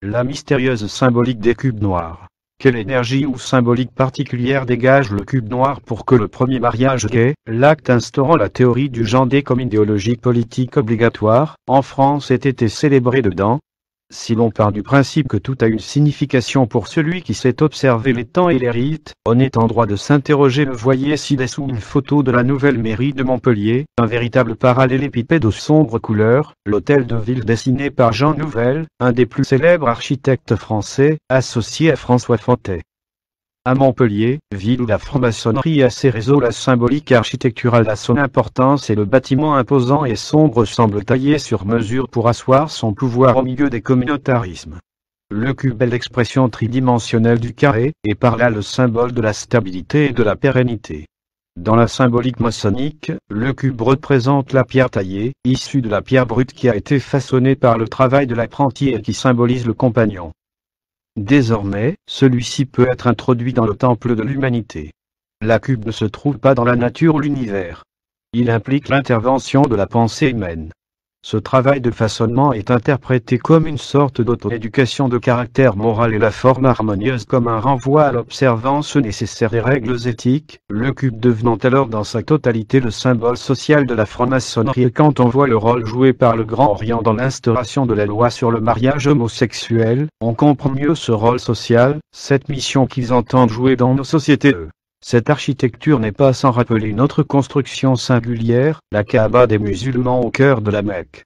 La mystérieuse symbolique des cubes noirs. Quelle énergie ou symbolique particulière dégage le cube noir pour que le premier mariage gay, l'acte instaurant la théorie du genre gay comme idéologie politique obligatoire, en France ait été célébré dedans? Si l'on part du principe que tout a une signification pour celui qui sait observer les temps et les rites, on est en droit de s'interroger. Le voyez ci-dessous une photo de la nouvelle mairie de Montpellier, un véritable parallélépipède aux sombres couleurs, l'hôtel de ville dessiné par Jean Nouvel, un des plus célèbres architectes français, associé à François Fantet. À Montpellier, ville où la franc-maçonnerie a ses réseaux, la symbolique architecturale a son importance et le bâtiment imposant et sombre semble taillé sur mesure pour asseoir son pouvoir au milieu des communautarismes. Le cube est l'expression tridimensionnelle du carré, et par là le symbole de la stabilité et de la pérennité. Dans la symbolique maçonnique, le cube représente la pierre taillée, issue de la pierre brute qui a été façonnée par le travail de l'apprenti et qui symbolise le compagnon. Désormais, celui-ci peut être introduit dans le temple de l'humanité. La cube ne se trouve pas dans la nature ou l'univers. Il implique l'intervention de la pensée humaine. Ce travail de façonnement est interprété comme une sorte d'auto-éducation de caractère moral et la forme harmonieuse comme un renvoi à l'observance nécessaire des règles éthiques, le cube devenant alors dans sa totalité le symbole social de la franc-maçonnerie. Et quand on voit le rôle joué par le Grand Orient dans l'instauration de la loi sur le mariage homosexuel, on comprend mieux ce rôle social, cette mission qu'ils entendent jouer dans nos sociétés. Cette architecture n'est pas sans rappeler une autre construction singulière, la Kaaba des musulmans au cœur de la Mecque.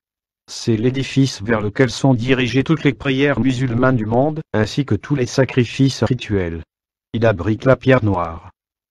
C'est l'édifice vers lequel sont dirigées toutes les prières musulmanes du monde, ainsi que tous les sacrifices rituels. Il abrite la pierre noire.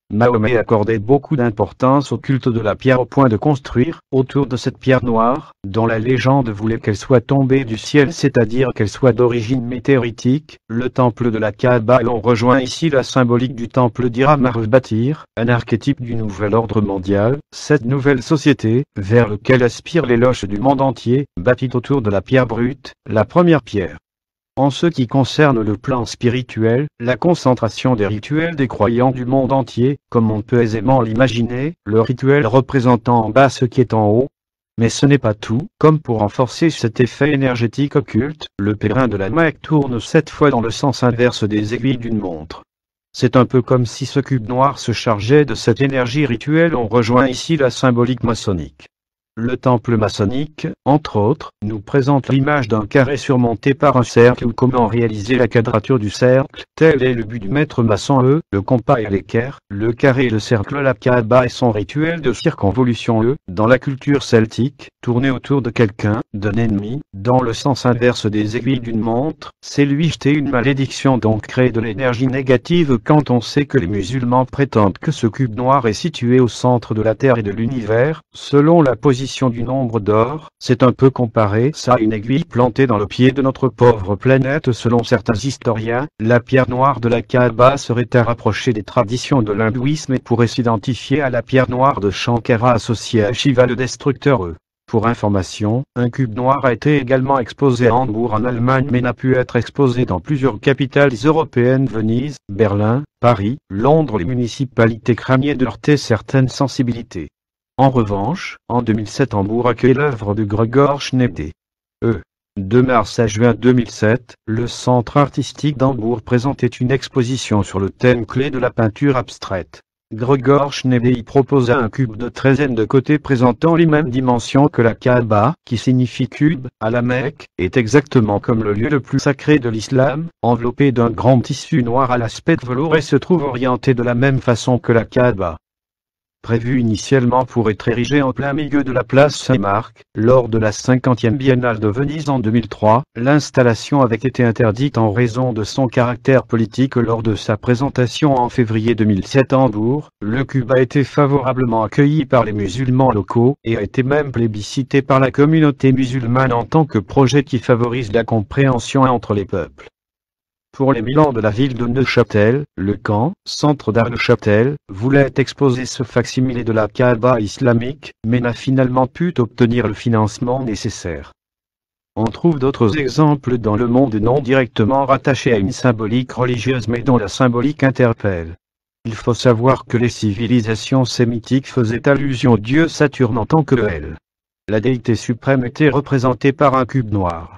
Mahomet accordait beaucoup d'importance au culte de la pierre au point de construire, autour de cette pierre noire, dont la légende voulait qu'elle soit tombée du ciel, c'est-à-dire qu'elle soit d'origine météoritique, le temple de la Kaaba. Et on rejoint ici la symbolique du temple d'Hiram à rebâtir, un archétype du nouvel ordre mondial, cette nouvelle société, vers lequel aspirent les loges du monde entier, bâtie autour de la pierre brute, la première pierre. En ce qui concerne le plan spirituel, la concentration des rituels des croyants du monde entier, comme on peut aisément l'imaginer, le rituel représentant en bas ce qui est en haut. Mais ce n'est pas tout, comme pour renforcer cet effet énergétique occulte, le pèlerin de la Mecque tourne 7 fois dans le sens inverse des aiguilles d'une montre. C'est un peu comme si ce cube noir se chargeait de cette énergie rituelle. On rejoint ici la symbolique maçonnique. Le temple maçonnique, entre autres, nous présente l'image d'un carré surmonté par un cercle ou comment réaliser la quadrature du cercle. Tel est le but du maître maçon. Le compas et l'équerre, le carré et le cercle. La Kaaba et son rituel de circonvolution. Dans la culture celtique, tourner autour de quelqu'un, d'un ennemi, dans le sens inverse des aiguilles d'une montre, c'est lui jeter une malédiction, donc créer de l'énergie négative. Quand on sait que les musulmans prétendent que ce cube noir est situé au centre de la Terre et de l'univers, selon la position du nombre d'or, c'est un peu comparé ça à une aiguille plantée dans le pied de notre pauvre planète. Selon certains historiens, la pierre noire de la Kaaba serait à rapprocher des traditions de l'hindouisme et pourrait s'identifier à la pierre noire de Shankara associée à Shiva le destructeur. Pour information, un cube noir a été également exposé à Hambourg en Allemagne mais n'a pu être exposé dans plusieurs capitales européennes, Venise, Berlin, Paris, Londres. Les municipalités craignaient de heurter certaines sensibilités. En revanche, en 2007 Hambourg accueille l'œuvre de Gregor Schnebel. De mars à juin 2007, le centre artistique d'Hambourg présentait une exposition sur le thème clé de la peinture abstraite. Gregor Schnebel y proposa un cube de 13 de côté présentant les mêmes dimensions que la Kaaba, qui signifie cube, à la Mecque, est exactement comme le lieu le plus sacré de l'islam, enveloppé d'un grand tissu noir à l'aspect de velours et se trouve orienté de la même façon que la Kaaba. Prévu initialement pour être érigé en plein milieu de la place Saint-Marc, lors de la 50e Biennale de Venise en 2003, l'installation avait été interdite en raison de son caractère politique lors de sa présentation en février 2007 à Hambourg. Le cube a été favorablement accueilli par les musulmans locaux, et a été même plébiscité par la communauté musulmane en tant que projet qui favorise la compréhension entre les peuples. Pour les bilans de la ville de Neuchâtel, le camp, centre d'art Neuchâtel, voulait exposer ce facsimilé de la Kaaba islamique, mais n'a finalement pu obtenir le financement nécessaire. On trouve d'autres exemples dans le monde non directement rattachés à une symbolique religieuse mais dont la symbolique interpelle. Il faut savoir que les civilisations sémitiques faisaient allusion au dieu Saturne en tant que El. La déité suprême était représentée par un cube noir.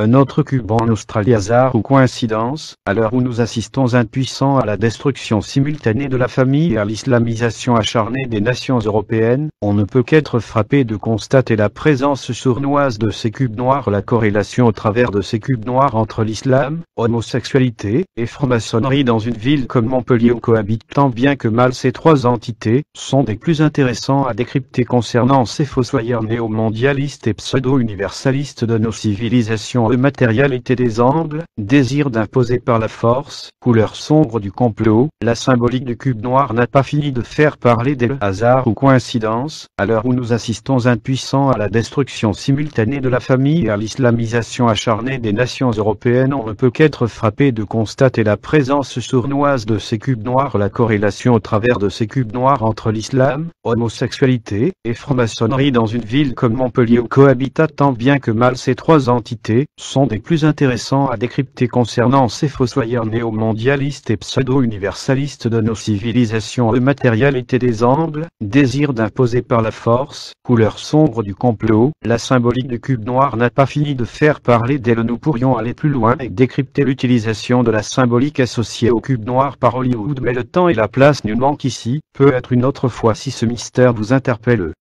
Un autre cube en Australie, hasard ou coïncidence, à l'heure où nous assistons impuissants à la destruction simultanée de la famille et à l'islamisation acharnée des nations européennes, on ne peut qu'être frappé de constater la présence sournoise de ces cubes noirs, la corrélation au travers de ces cubes noirs entre l'islam, homosexualité et franc-maçonnerie dans une ville comme Montpellier où cohabitent tant bien que mal ces trois entités, sont des plus intéressants à décrypter concernant ces fossoyeurs néo-mondialistes et pseudo-universalistes de nos civilisations. Le matérialité des angles, désir d'imposer par la force, couleur sombre du complot, la symbolique du cube noir n'a pas fini de faire parler des hasards ou coïncidences, à l'heure où nous assistons impuissants à la destruction simultanée de la famille et à l'islamisation acharnée des nations européennes. On ne peut qu'être frappé de constater la présence sournoise de ces cubes noirs, la corrélation au travers de ces cubes noirs entre l'islam, homosexualité et franc-maçonnerie dans une ville comme Montpellier où cohabitent tant bien que mal ces trois entités, sont des plus intéressants à décrypter concernant ces fossoyeurs néo-mondialistes et pseudo-universalistes de nos civilisations. Le matérialité des angles, désir d'imposer par la force, couleur sombre du complot, la symbolique du cube noir n'a pas fini de faire parler d'elle. Nous pourrions aller plus loin et décrypter l'utilisation de la symbolique associée au cube noir par Hollywood, mais le temps et la place nous manquent ici, peut-être une autre fois si ce mystère vous interpelle.